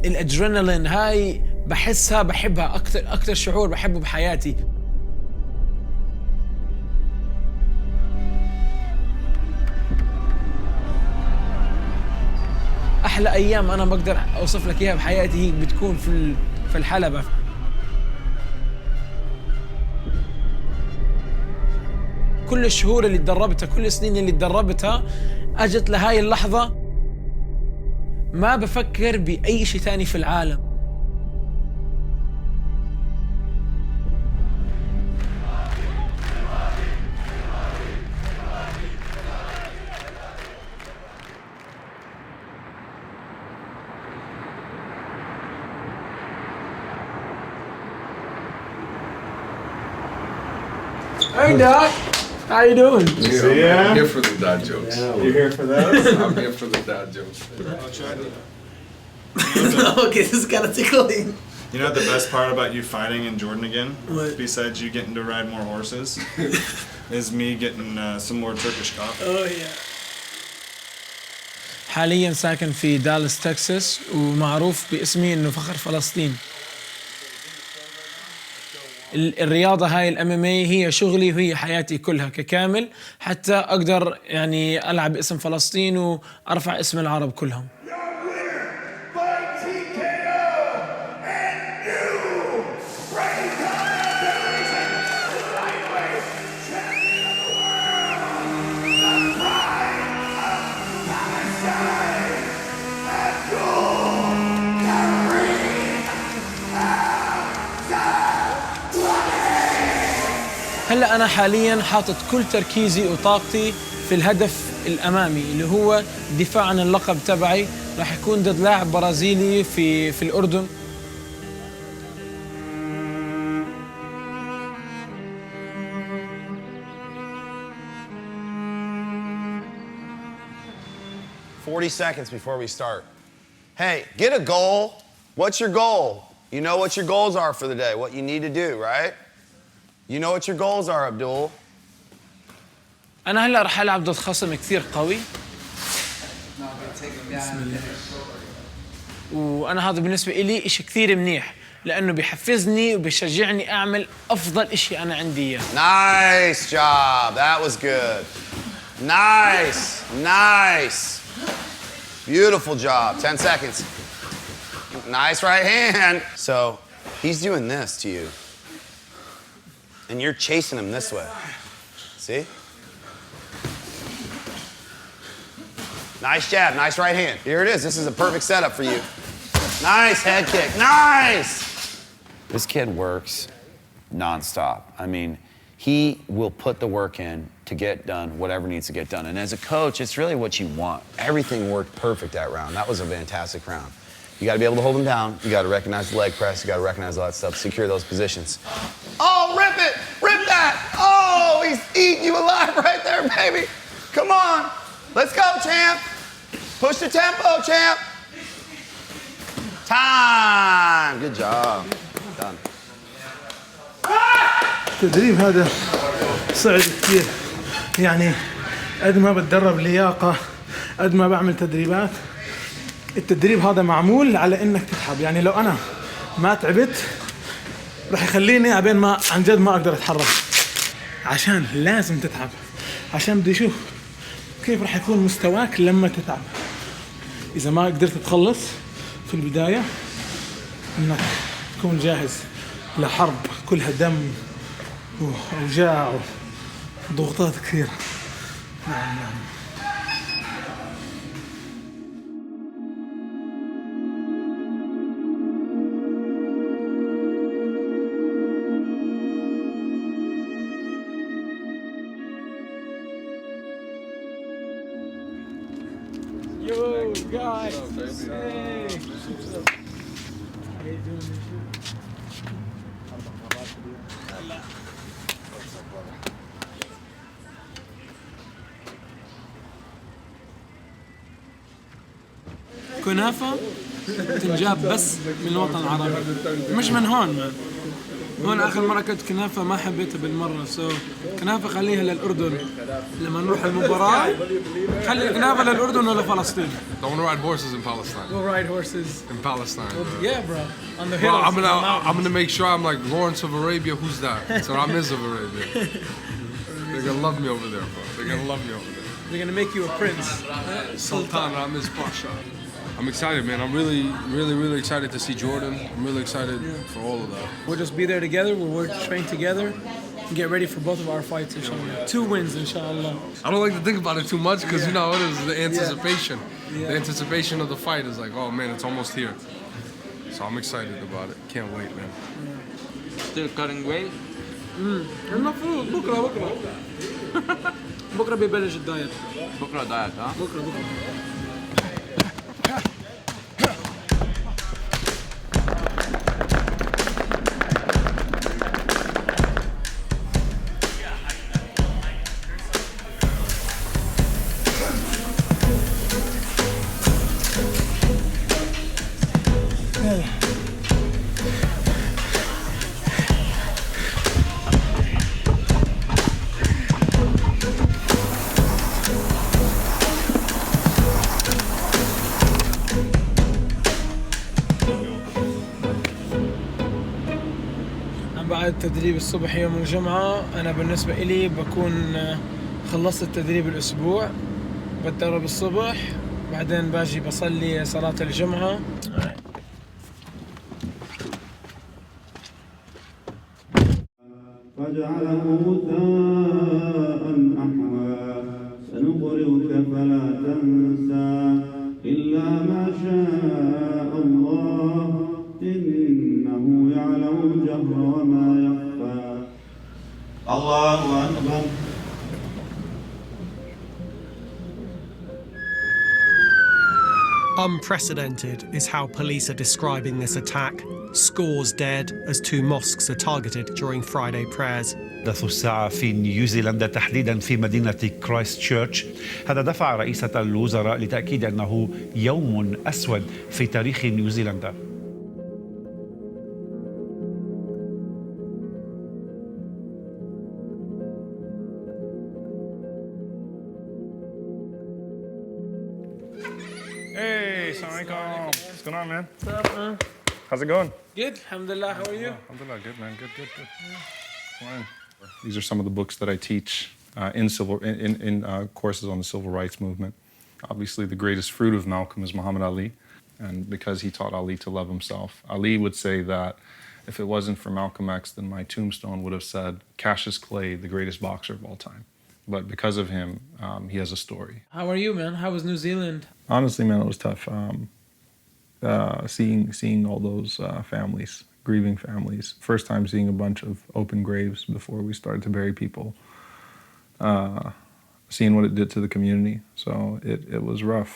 الادرينالين هاي بحسها بحبها أكتر شعور بحبه بحياتي. أحلى أيام أنا بقدر أوصف لك إياها بحياتي هي بتكون في الحلبة. كل الشهور اللي تدربتها، كل السنين اللي تدربتها، أجت لهاي اللحظة ما بفكر بأي شيء ثاني في العالم. Hey, Doc. How you doing? Yeah, I'm here for the dad jokes. Yeah, you're here for those? I'm here for the dad jokes. Okay, this is kind of tickling. You know what the best part about you fighting in Jordan again? What? Besides you getting to ride more horses, is me getting some more Turkish coffee. Oh yeah. حاليا ساكن في دالاس تكساس ومعروف باسمي انه فخر فلسطين. الرياضة هاي الMMA هي شغلي وهي حياتي كلها ككامل، حتى أقدر يعني ألعب اسم فلسطين وأرفع اسم العرب كلهم. هلا أنا حالياً حاطط كل تركيزي وطاقتي في الهدف الأمامي اللي هو الدفاع عن اللقب تبعي. راح يكون ضد لاعب برازيلي في الأردن. "40 seconds before we start. Hey, get a goal. What's your goal? You know what your goals are for the day, what you need to do, right? You know what your goals are, Abdul." أنا هلا راح ألعب ضد خصم كثير قوي. بسم الله. وأنا هذا بالنسبة إلي إشي كثير منيح لأنه بيحفزني وبيشجعني أعمل أفضل إشي أنا عندي إياه. Nice job. That was good. Nice. Nice. Beautiful job. 10 seconds. Nice right hand. So he's doing this to you. And you're chasing him this way. See? Nice jab, nice right hand. Here it is. This is a perfect setup for you. Nice head kick. Nice! This kid works nonstop. I mean, he will put the work in to get done whatever needs to get done. And as a coach, it's really what you want. Everything worked perfect that round. That was a fantastic round. You got to be able to hold him down. You got to recognize the leg press. You got to recognize all that stuff. Secure those positions. Oh, rip it! Rip that! Oh, he's eating you alive right there, baby. Come on. Let's go, champ. Push the tempo, champ. Time. Good job. Done. التدريب هذا صعب كثير. يعني قد ما بتدرب لياقة قد ما بعمل تدريبات. التدريب هذا معمول على انك تتعب. يعني لو انا ما تعبت راح يخليني عبين ما عن جد ما اقدر اتحرك. عشان لازم تتعب. عشان بدي اشوف كيف راح يكون مستواك لما تتعب. اذا ما قدرت تخلص في البداية انك تكون جاهز لحرب كلها دم وأوجاع وضغوطات كثيرة. نعم. Yo, guys. Hey. How you doing? كنافة تنجاب بس من الوطن العربي، مش من هون. هون آخر مرة كنت كنافة ما حبيتها بالمرة كنافة خليها للأردن لما نروح المباراة خلي الكنافة للأردن ولا فلسطين. I want to ride horses in Palestine. We'll ride horses. In Palestine. Yeah, bro. On the Bro, hills. I'm gonna make sure I'm like Lawrence of Arabia. Who's that? So I'm of Arabia. They're gonna love me over there, bro. They're gonna love me over there. They're gonna make you a prince. Sultan Ramiz Pasha. I'm excited, man. I'm really excited to see Jordan. I'm really excited for all of that. We'll just be there together. We'll train together and get ready for both of our fights, inshallah. 2 wins, inshallah. I don't like to think about it too much because you know what it is, the anticipation. The anticipation of the fight is like, oh man, it's almost here. So I'm excited about it. Can't wait, man. Still cutting weight? المفروض بكره بكره ببلش الدايت. بكره دايت ها؟ بكره بعد تدريب الصبح يوم الجمعة أنا بالنسبة إلي بكون خلصت التدريب الأسبوع بتدرب الصبح بعدين باجي بصلي صلاة الجمعة. فاجعله غثاء أحوى سنقرئك فلا تنسى إلا ما شاء الله إنه يعلم الجهر وما يخفى. الله أكبر. Unprecedented is how police are describing this attack. Scores dead as 2 mosques are targeted during Friday prayers. حدث الساعة في نيوزيلندا تحديدا في مدينة كرايست تشيرش. هذا دفع رئيسة الوزراء لتأكيد أنه يوم أسود في تاريخ نيوزيلندا. Hey, assalamu alaikum. What's going on, man? What's up, man? How's it going? Good, alhamdulillah. How are you? Alhamdulillah, good, man. Good. Fine. These are some of the books that I teach in courses on the civil rights movement. Obviously, the greatest fruit of Malcolm is Muhammad Ali, and because he taught Ali to love himself. Ali would say that if it wasn't for Malcolm X, then my tombstone would have said Cassius Clay, the greatest boxer of all time. But because of him, he has a story. How are you, man? How was New Zealand? Honestly, man, it was tough. Seeing all those families, grieving families. First time seeing a bunch of open graves before we started to bury people. Seeing what it did to the community. So it was rough,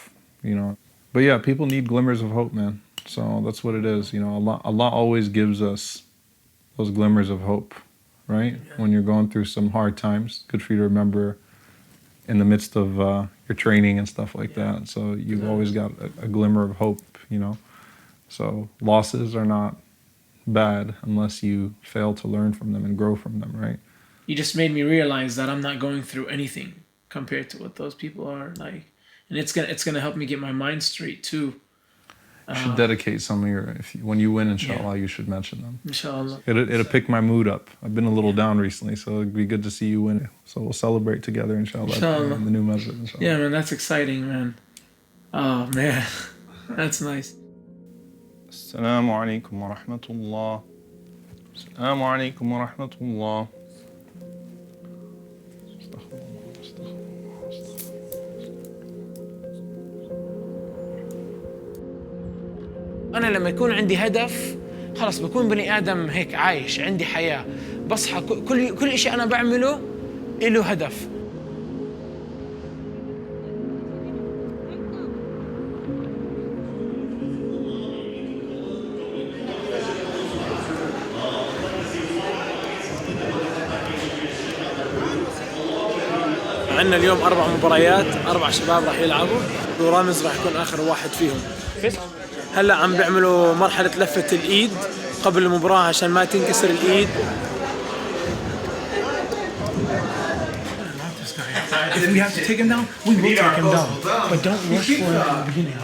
you know. But yeah, people need glimmers of hope, man. So that's what it is, you know. Allah always gives us those glimmers of hope, right? Yeah. When you're going through some hard times, good for you to remember in the midst of your training and stuff like that. So you've always got a glimmer of hope, you know. So losses are not bad unless you fail to learn from them and grow from them, right? You just made me realize that I'm not going through anything compared to what those people are like, and it's gonna help me get my mind straight too. You should dedicate some of your, when you win, inshallah, you should mention them. Inshallah. It'll pick my mood up. I've been a little down recently, so it'd be good to see you win. So we'll celebrate together, inshallah. In the new masjid, inshallah. Yeah, man, that's exciting, man. Oh, man. That's nice. Assalamu alaikum wa rahmatullah. Assalamu alaikum wa rahmatullah. أنا لما يكون عندي هدف خلاص بكون بني آدم هيك عايش عندي حياة بصحى كل إشي أنا بعمله له هدف. عندنا اليوم 4 مباريات 4 شباب راح يلعبوا ورامز راح يكون آخر واحد فيهم. هلا عم بيعملوا مرحلة لفة الإيد قبل المباراة عشان ما تنكسر الإيد. If we have to take him down, we will take him down. But don't rush for it at the beginning.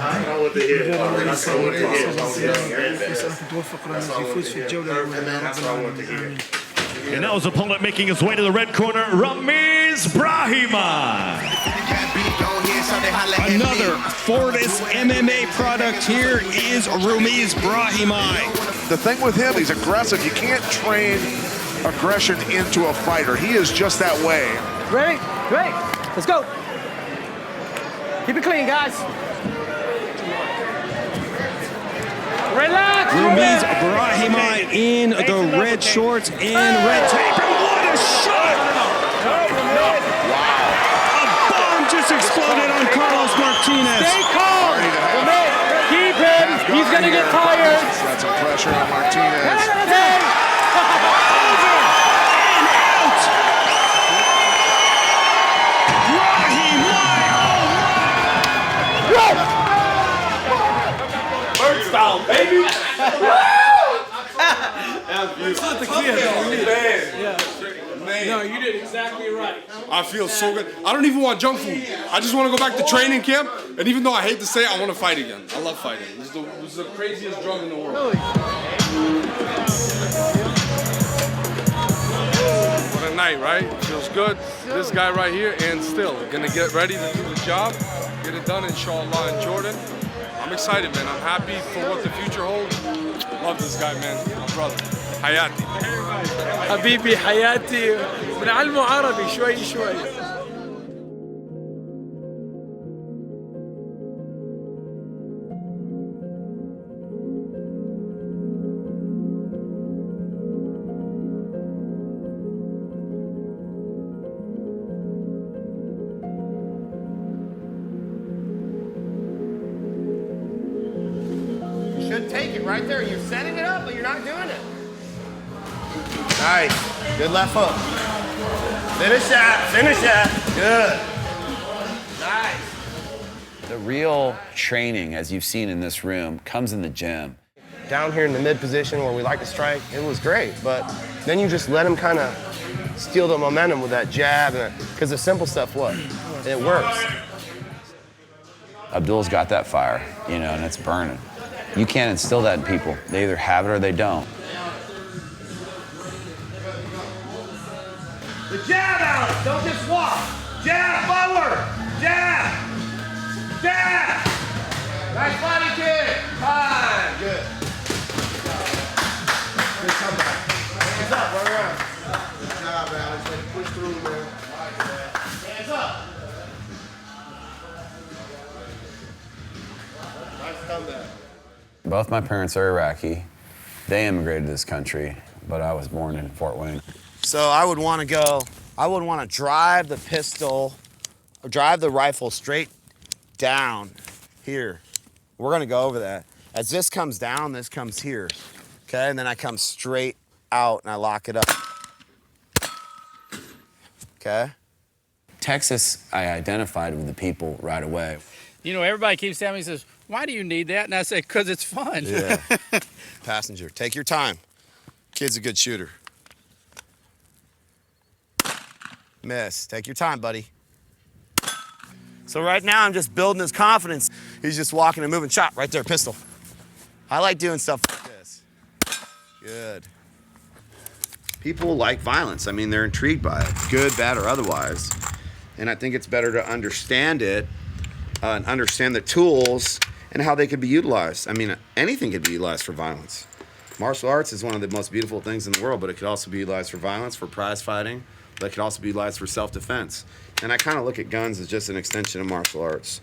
And that was opponent making his way to the red corner, Ramiz Brahima. Another Fortis MMA product here is Ramiz Brahima. The thing with him, he's aggressive. You can't train aggression into a fighter. He is just that way. Ready? Great. Let's go. Keep it clean, guys. Relax. Ramiz Brahima in the red shorts and red tape. And what a shot! A bomb just exploded on Carlos Martinez. Stay calm. Keep him. He's going to get tired. Got some pressure on Martinez. Style, baby. No, you did exactly right. I feel so good. I don't even want junk food. I just want to go back to training camp. And even though I hate to say it, I want to fight again. I love fighting. This is the craziest drug in the world. What a night, right? Feels good. This guy right here, and still gonna get ready to do the job, get it done, inshallah, in Jordan. I'm excited, man. I'm happy for what the future holds. Love this guy, man. My brother. حياتي. حبيبي حياتي. بنعلمه عربي شوي شوي. Should take it right there. You're setting it up, but you're not doing it. Nice. Good left hook. Finish that. Finish that. Good. Nice. The real training, as you've seen in this room, comes in the gym. Down here in the mid position where we like to strike, it was great. But then you just let him kind of steal the momentum with that jab. Because the simple stuff, what? It works. Abdul's got that fire, you know, and it's burning. You can't instill that in people. They either have it or they don't. The jab, Alex. Don't just walk. Jab forward. Jab. Jab. Nice body kick. Fine. Good. Good comeback. Hands up. Run around. Good job, Alex. Let it push through, man. Hands up. Nice comeback. Both my parents are Iraqi. They immigrated to this country, but I was born in Fort Wayne. So I would want to drive the pistol, or drive the rifle straight down here. We're gonna go over that. As this comes down, this comes here. Okay, and then I come straight out and I lock it up. Okay? Texas, I identified with the people right away. You know, everybody keeps telling me, says, why do you need that? And I say, because it's fun. Yeah. Passenger, take your time. Kid's a good shooter. Miss, take your time, buddy. So right now I'm just building his confidence. He's just walking and moving. Shot right there, pistol. I like doing stuff like this. Good. People like violence. I mean, they're intrigued by it, good, bad, or otherwise. And I think it's better to understand it and understand the tools and how they could be utilized. I mean, anything could be utilized for violence. Martial arts is one of the most beautiful things in the world, but it could also be utilized for violence, for prize fighting, but it could also be utilized for self-defense. And I kind of look at guns as just an extension of martial arts.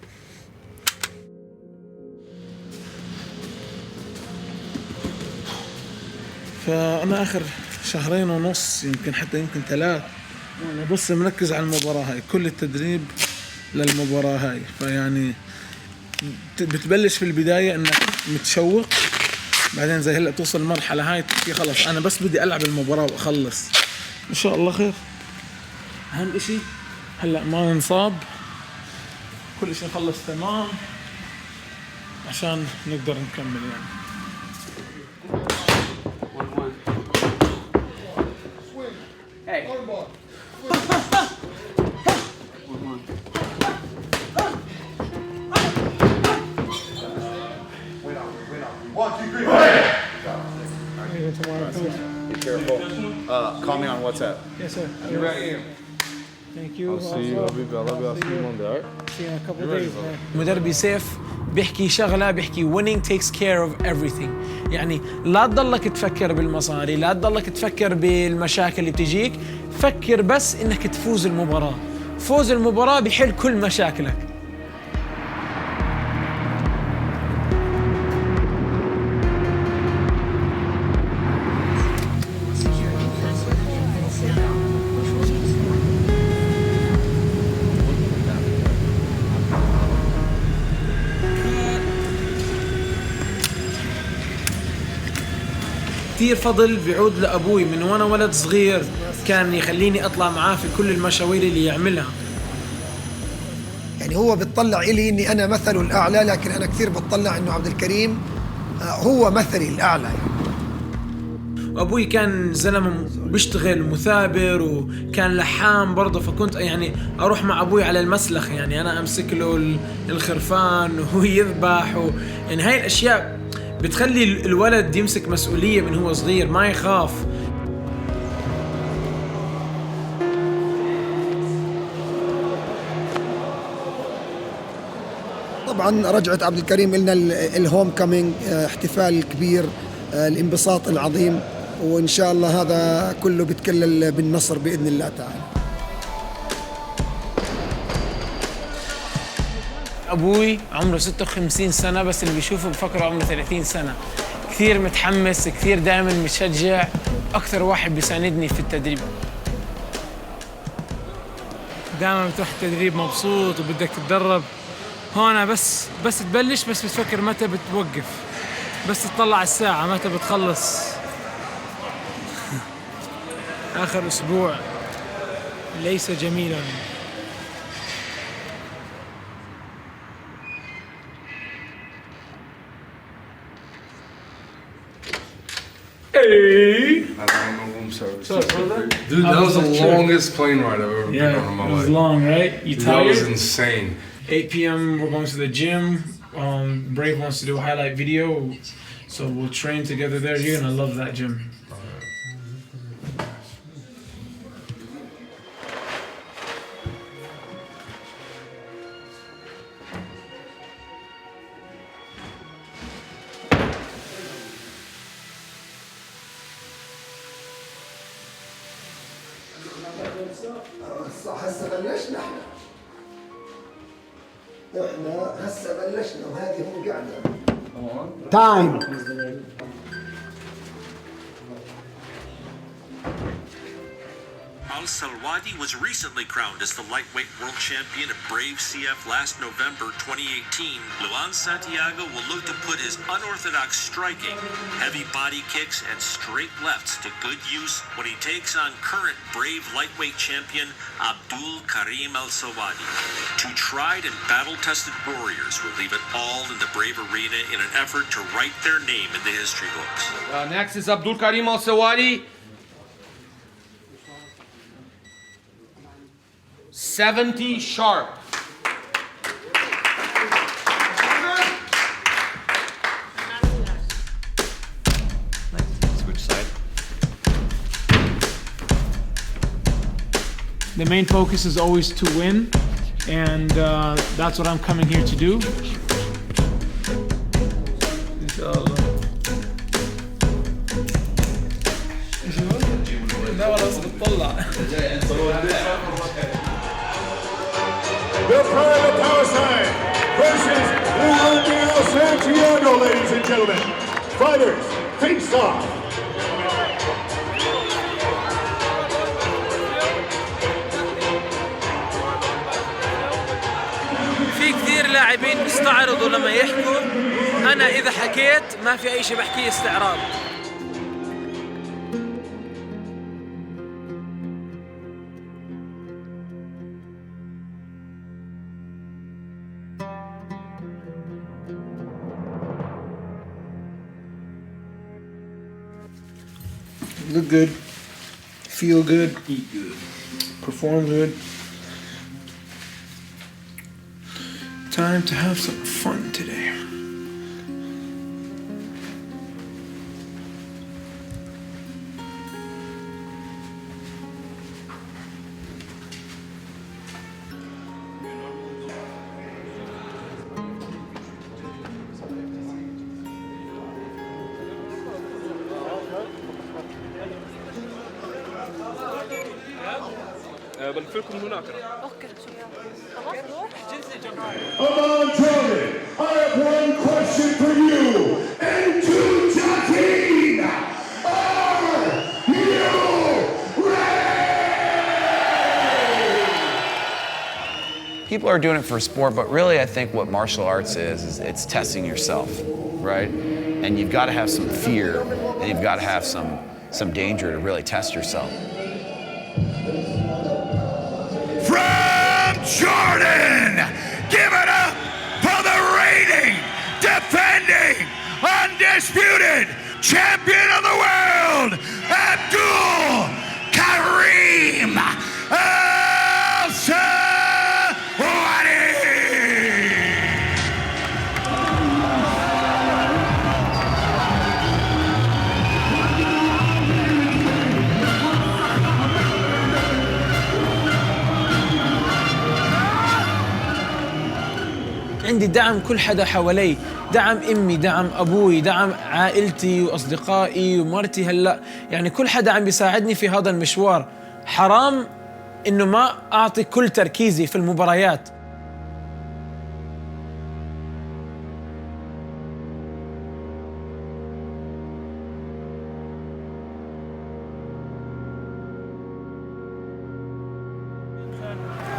فأنا آخر شهرين ونص يمكن 3 أنا بس مركز على المباراة هاي، كل التدريب للمباراة هاي. فيعني بتبلش في البداية إنك متشوق، بعدين زي هلا توصل المرحلة هاي تحكي خلص أنا بس بدي ألعب المباراة وأخلص. إن شاء الله خير. أهم إشي هلا ما ننصاب، كل إشي نخلص تمام عشان نقدر نكمل يعني. careful. Call me on WhatsApp. Yes, sir. You're right. Thank you. I'll see you. I'll be I'll see you Monday. All right? See you in a couple of days, man. مدربي سيف بيحكي شغله، بيحكي winning takes care of everything. يعني لا تضلك تفكر بالمصاري، لا تضلك تفكر بالمشاكل اللي بتجيك، فكر بس انك تفوز المباراه. فوز المباراه بيحل كل مشاكلك. كثير فضل بيعود لأبوي من وأنا ولد صغير، كان يخليني أطلع معاه في كل المشاوير اللي يعملها. يعني هو بتطلع إلي إني أنا مثله الأعلى، لكن أنا كثير بتطلع إنه عبد الكريم هو مثلي الأعلى. وأبوي كان زلمة بيشتغل مثابر وكان لحام برضه، فكنت يعني أروح مع أبوي على المسلخ، يعني أنا أمسك له الخرفان وهو يذبح يعني هاي الأشياء بتخلي الولد يمسك مسؤولية من هو صغير، ما يخاف. طبعا رجعت عبد الكريم لنا الهوم كامينج، احتفال كبير، الانبساط العظيم، وإن شاء الله هذا كله بيتكلل بالنصر بإذن الله تعالى. أبوي عمره 56 سنة، بس اللي بيشوفه بفكره عمره 30 سنة. كثير متحمس، كثير دائما متشجع، أكثر واحد بيساندني في التدريب. دائما بتروح التدريب مبسوط وبدك تتدرب. هون بس تبلش، بس بتفكر متى بتوقف، بس تطلع الساعة متى بتخلص. آخر أسبوع ليس جميلا. Hey! I don't know room service. Dude, that was the longest plane ride I've ever been on in my life. It was long, right? You tired? That was insane. 8 p.m. we're going to the gym. Brave wants to do a highlight video, so we'll train together there. You're gonna love that gym. هسه بلشنا احنا هسه بلشنا وهذه هم قاعده. تايم. Al Salwadi was recently crowned as the lightweight world champion at Brave CF last November 2018. Luan Santiago will look to put his unorthodox striking, heavy body kicks, and straight lefts to good use when he takes on current Brave lightweight champion Abdul Karim Al Salwadi. Two tried and battle-tested warriors will leave it all in the Brave arena in an effort to write their name in the history books. Next is Abdul Karim Al Salwadi. 70 sharp. Switch side. The main focus is always to win, and that's what I'm coming here to do. Inshallah. The private power side versus Juan Santiago, ladies and gentlemen. Fighters, face off. في كثير لاعبين بيستعرضوا لما يحكوا، أنا إذا حكيت ما في أي شيء بحكيه استعراض. Look good, feel good, eat good, perform good. Time to have some fun today. بلفلكم هناك. اوكي خلاص روح. Amon Jordan, I have one question for you. And two, Joaquin, are you ready? People are doing it for sport, but really I think what martial arts is it's testing yourself, right? And you've got to have some fear, and you've got to have some danger to really test yourself. From Jordan, give it up for the reigning, defending, undisputed champion of the world, Abdul Karim Al-Sawadi. عندي دعم كل حدا حوالي، دعم امي، دعم ابوي، دعم عائلتي واصدقائي ومرتي. هلا يعني كل حدا عم بيساعدني في هذا المشوار. حرام انه ما اعطي كل تركيزي في المباريات.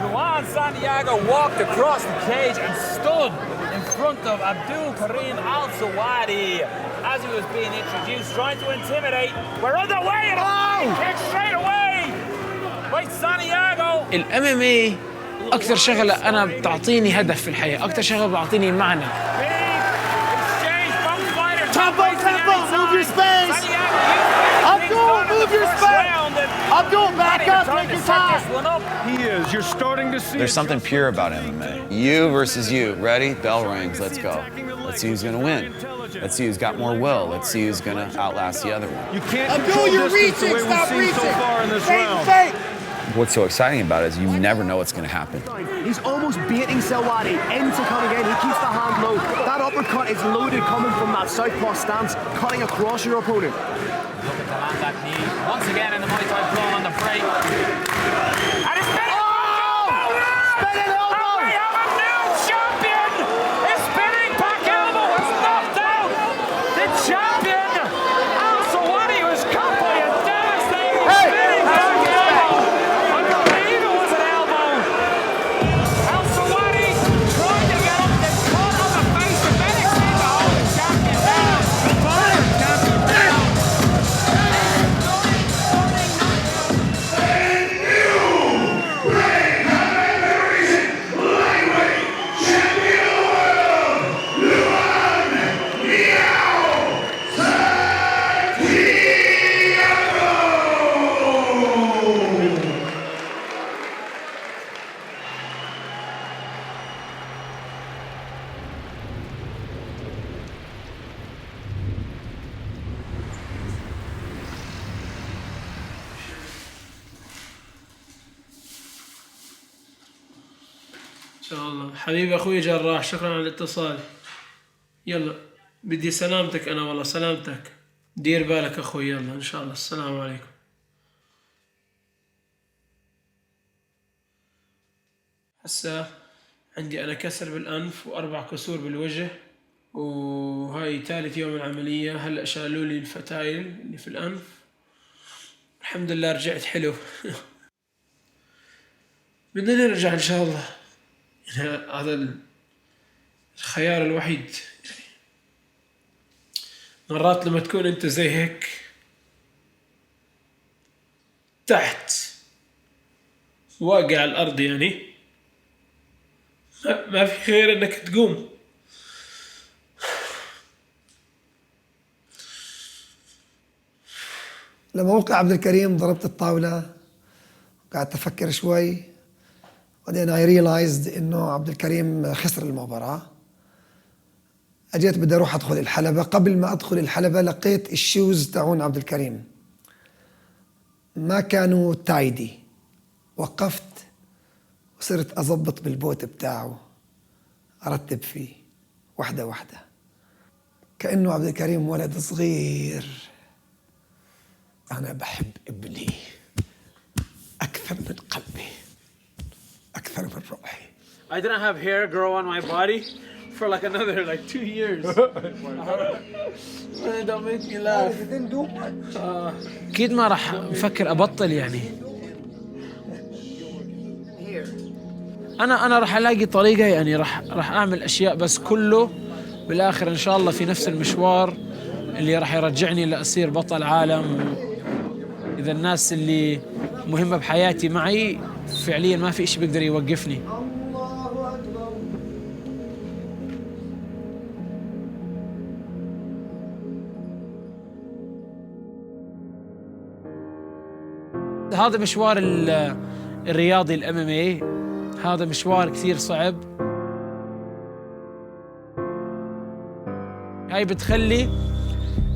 Luan Santiago walked across the cage and stood in front of Abdul Karim Al-Sawadi as he was being introduced, trying to intimidate. We're on the way, and a kick straight away by Santiago. الMMA أكثر شغلة أنا بتعطيني هدف في الحياة، أكثر شغلة بتعطيني معنى. Tempo, move your space. Abdul, move your space. Abdul, back up, take your time. He is. You're starting to see. There's something pure about MMA. You versus you. Ready? Bell rings. Let's go. Let's see who's gonna win. Let's see who's got more will. Let's see who's gonna outlast the other one. You can't Abdul, you're reaching. Stop reaching. So far in this round. What's so exciting about it is you never know what's gonna happen. He's almost baiting Selwani into coming in. He keeps the hand low. That uppercut is loaded coming from that southpaw stance, cutting across your opponent. Looking to land that knee once again in the Muay Thai brawl on the break. And it's been Spinning elbow. we have a new champion. His spinning back elbow has knocked out the champion. Al-Sawadi was caught by a devastating spinning back elbow. I believe it was an elbow. Al-Sawadi trying to get up, then caught on the face of Medic seemed to hold the champion down. إن شاء الله. حبيبي أخوي جراح، شكرا على الاتصال. يلا بدي سلامتك أنا، والله سلامتك. دير بالك أخوي. يلا إن شاء الله. السلام عليكم. هسا عندي أنا كسر بالأنف و4 كسور بالوجه، وهاي ثالث يوم العملية. هلأ شالوا لي الفتايل اللي في الأنف. الحمد لله رجعت حلو. بدنا نرجع إن شاء الله. هذا الخيار الوحيد. مرات لما تكون أنت زي هيك تحت واقع على الأرض، يعني ما في غير أنك تقوم. لما وقع عبد الكريم ضربت الطاولة، قعدت أفكر شوي، بعدين I realized إنه عبد الكريم خسر المباراة. أجيت بدي أروح أدخل الحلبة. قبل ما أدخل الحلبة لقيت الشوز تاعون عبد الكريم ما كانوا تايدي. وقفت وصرت أضبط بالبوت بتاعه، أرتب فيه واحدة واحدة، كأنه عبد الكريم ولد صغير. أنا بحب ابني. أكثر من قلبي أكثر من روحي. I didn't have hair grow on my body for like another 2 years. Don't make me laugh. أكيد ما راح أفكر أبطل يعني. أنا راح ألاقي طريقة يعني راح أعمل أشياء بس كله بالآخر إن شاء الله في نفس المشوار اللي راح يرجعني لأصير بطل عالم. إذا الناس اللي مهمة بحياتي معي فعليا ما في إشي بيقدر يوقفني. هذا مشوار الرياضي الMMA، هذا مشوار كثير صعب. هاي بتخلي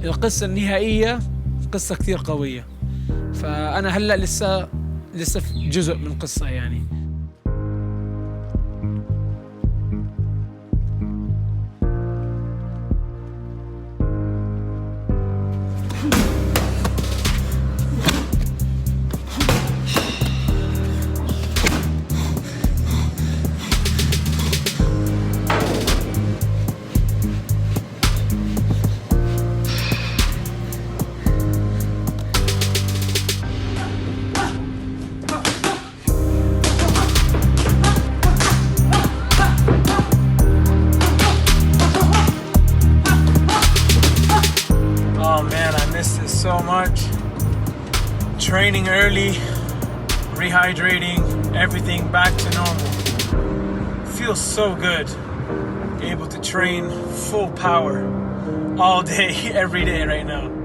القصة النهائية قصة كثير قوية، فأنا هلأ لسه جزء من قصة يعني. So much. Training early, rehydrating, everything back to normal. Feels so good. Able to train full power all day, every day right now.